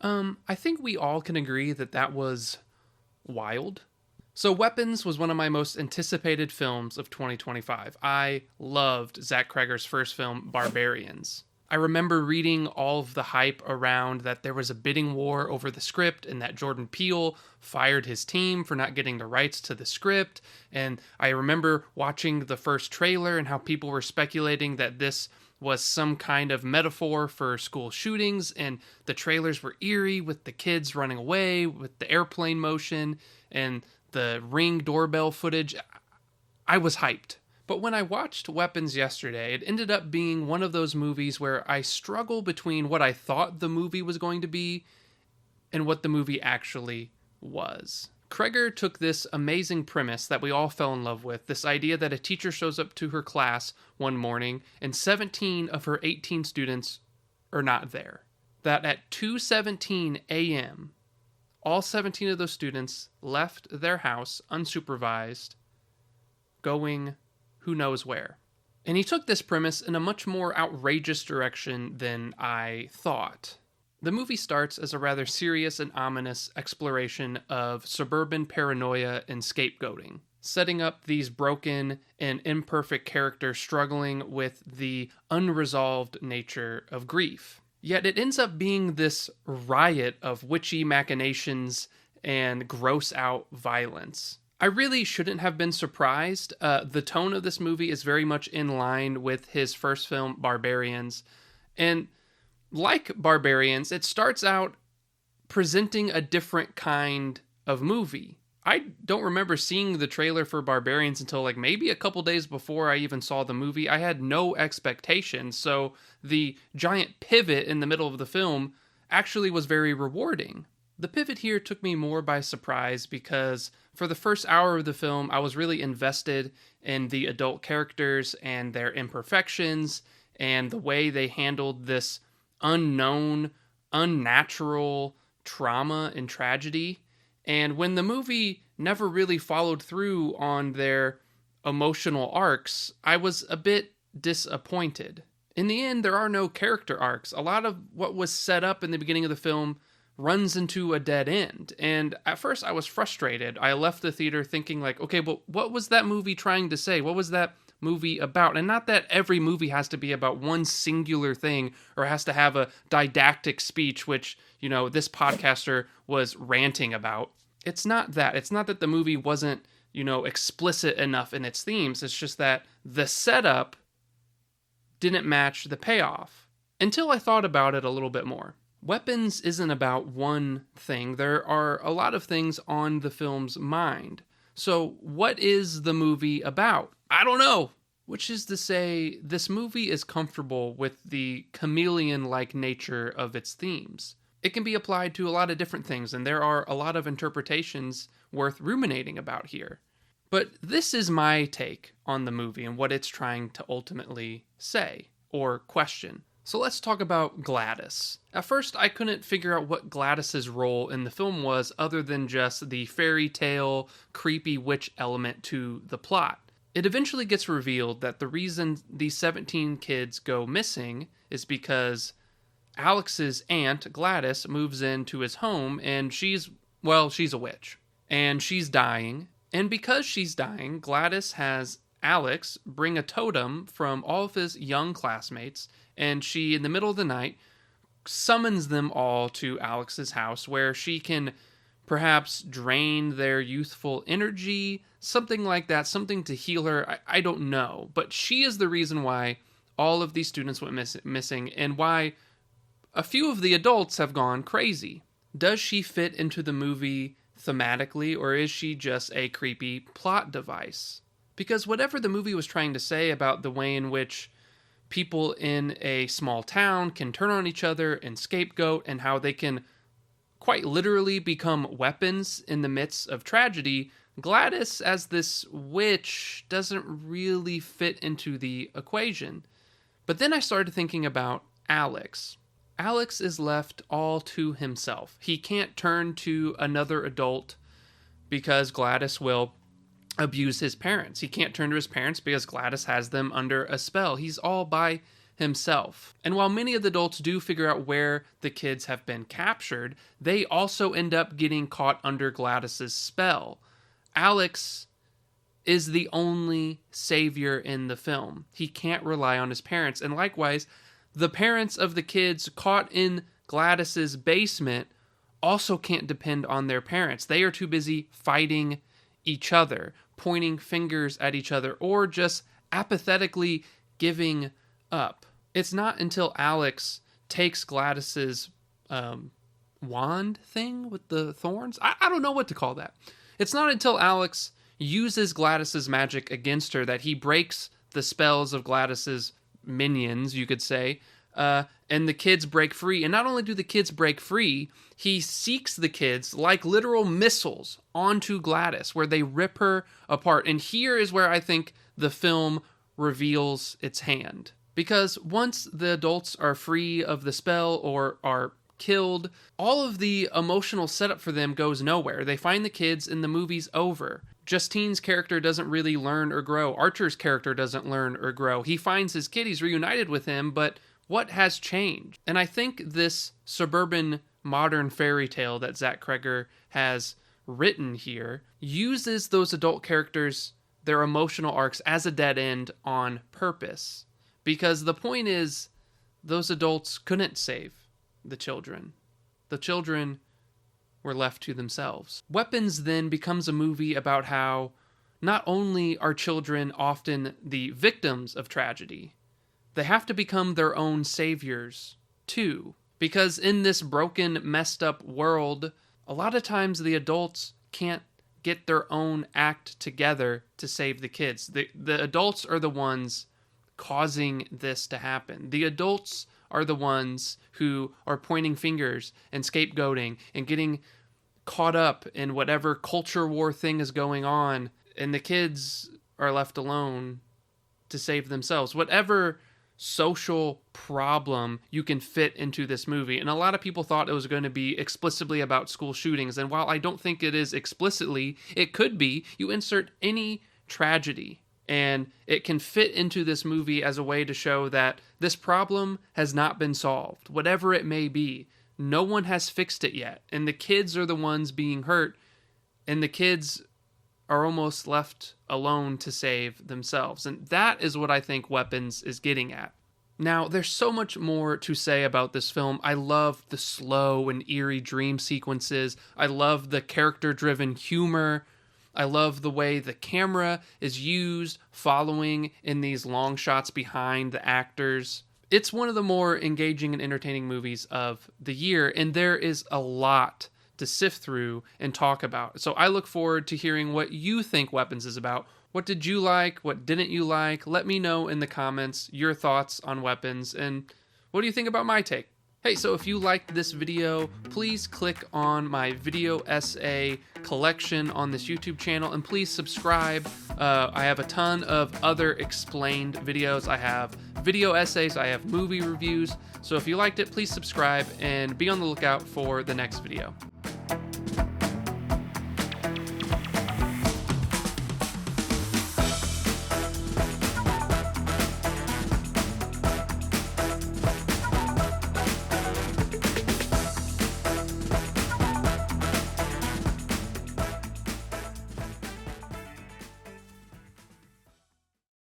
I think we all can agree that that was wild. So, Weapons was one of my most anticipated films of 2025. I loved Zach Cregger's first film, Barbarians. I remember reading all of the hype around that there was a bidding war over the script and that Jordan Peele fired his team for not getting the rights to the script. And I remember watching the first trailer and how people were speculating that this was some kind of metaphor for school shootings, and the trailers were eerie with the kids running away, with the airplane motion and the Ring doorbell footage. I was hyped. But when I watched Weapons yesterday, it ended up being one of those movies where I struggle between what I thought the movie was going to be and what the movie actually was. Cregger took this amazing premise that we all fell in love with, this idea that a teacher shows up to her class one morning and 17 of her 18 students are not there. That at 2:17 a.m., all 17 of those students left their house unsupervised, going who knows where. And he took this premise in a much more outrageous direction than I thought. The movie starts as a rather serious and ominous exploration of suburban paranoia and scapegoating, setting up these broken and imperfect characters struggling with the unresolved nature of grief. Yet it ends up being this riot of witchy machinations and gross out violence. I really shouldn't have been surprised. The tone of this movie is very much in line with his first film, Barbarians. And like Barbarians, it starts out presenting a different kind of movie. I don't remember seeing the trailer for Barbarians until like maybe a couple days before I even saw the movie. I had no expectations, so the giant pivot in the middle of the film actually was very rewarding. The pivot here took me more by surprise because for the first hour of the film, I was really invested in the adult characters and their imperfections and the way they handled this unknown, unnatural trauma and tragedy. And when the movie never really followed through on their emotional arcs, I was a bit disappointed. In the end, there are no character arcs. A lot of what was set up in the beginning of the film runs into a dead end. And at first I was frustrated. I left the theater thinking like, okay, but what was that movie trying to say? What was that movie about? And not that every movie has to be about one singular thing or has to have a didactic speech, which, you know, this podcaster was ranting about. It's not that. It's not that the movie wasn't, you know, explicit enough in its themes. It's just that the setup didn't match the payoff until I thought about it a little bit more. Weapons isn't about one thing. There are a lot of things on the film's mind. So what is the movie about? I don't know. Which is to say, this movie is comfortable with the chameleon-like nature of its themes. It can be applied to a lot of different things, and there are a lot of interpretations worth ruminating about here. But this is my take on the movie and what it's trying to ultimately say or question. So let's talk about Gladys. At first, I couldn't figure out what Gladys's role in the film was other than just the fairy tale, creepy witch element to the plot. It eventually gets revealed that the reason these 17 kids go missing is because Alex's aunt, Gladys, moves into his home and she's a witch. And she's dying. And because she's dying, Gladys has Alex bring a totem from all of his young classmates, and she, in the middle of the night, summons them all to Alex's house where she can perhaps drain their youthful energy, something like that, something to heal her. I don't know. But she is the reason why all of these students went missing and why a few of the adults have gone crazy. Does she fit into the movie thematically, or is she just a creepy plot device? Because whatever the movie was trying to say about the way in which people in a small town can turn on each other and scapegoat, and how they can quite literally become weapons in the midst of tragedy, Gladys as this witch doesn't really fit into the equation. But then I started thinking about Alex. Alex is left all to himself. He can't turn to another adult because Gladys will abuse his parents. He can't turn to his parents because Gladys has them under a spell. He's all by himself. And while many of the adults do figure out where the kids have been captured, they also end up getting caught under Gladys's spell. Alex is the only savior in the film. He can't rely on his parents. And likewise, the parents of the kids caught in Gladys's basement also can't depend on their parents. They are too busy fighting each other, pointing fingers at each other, or just apathetically giving up. It's not until Alex takes Gladys's wand thing with the thorns. I don't know what to call that. It's not until Alex uses Gladys's magic against her that he breaks the spells of Gladys's minions, you could say, and the kids break free. And not only do the kids break free, he seeks the kids like literal missiles onto Gladys, where they rip her apart. And here is where I think the film reveals its hand. Because once the adults are free of the spell or are killed, all of the emotional setup for them goes nowhere. They find the kids and the movie's over. Justine's character doesn't really learn or grow. Archer's character doesn't learn or grow. He finds his kid, he's reunited with him, but what has changed? And I think this suburban modern fairy tale that Zach Cregger has written here uses those adult characters, their emotional arcs, as a dead end on purpose. Because the point is, those adults couldn't save the children. The children were left to themselves. Weapons then becomes a movie about how not only are children often the victims of tragedy, they have to become their own saviors too. Because in this broken, messed up world, a lot of times the adults can't get their own act together to save the kids. The adults are the ones causing this to happen. The adults are the ones who are pointing fingers and scapegoating and getting caught up in whatever culture war thing is going on, and the kids are left alone to save themselves. Whatever social problem you can fit into this movie. And a lot of people thought it was going to be explicitly about school shootings, and while I don't think it is explicitly, it could be. You insert any tragedy and it can fit into this movie as a way to show that this problem has not been solved, whatever it may be. No one has fixed it yet, and the kids are the ones being hurt, and the kids are almost left alone to save themselves. And that is what I think Weapons is getting at. Now, there's so much more to say about this film. I love the slow and eerie dream sequences. I love the character-driven humor. I love the way the camera is used, following in these long shots behind the actors. It's one of the more engaging and entertaining movies of the year, and there is a lot to sift through and talk about. So I look forward to hearing what you think Weapons is about. What did you like? What didn't you like? Let me know in the comments your thoughts on Weapons, and what do you think about my take? Hey, so if you liked this video, please click on my video essay collection on this YouTube channel, and please subscribe. I have a ton of other explained videos. I have video essays, I have movie reviews. So if you liked it, please subscribe and be on the lookout for the next video.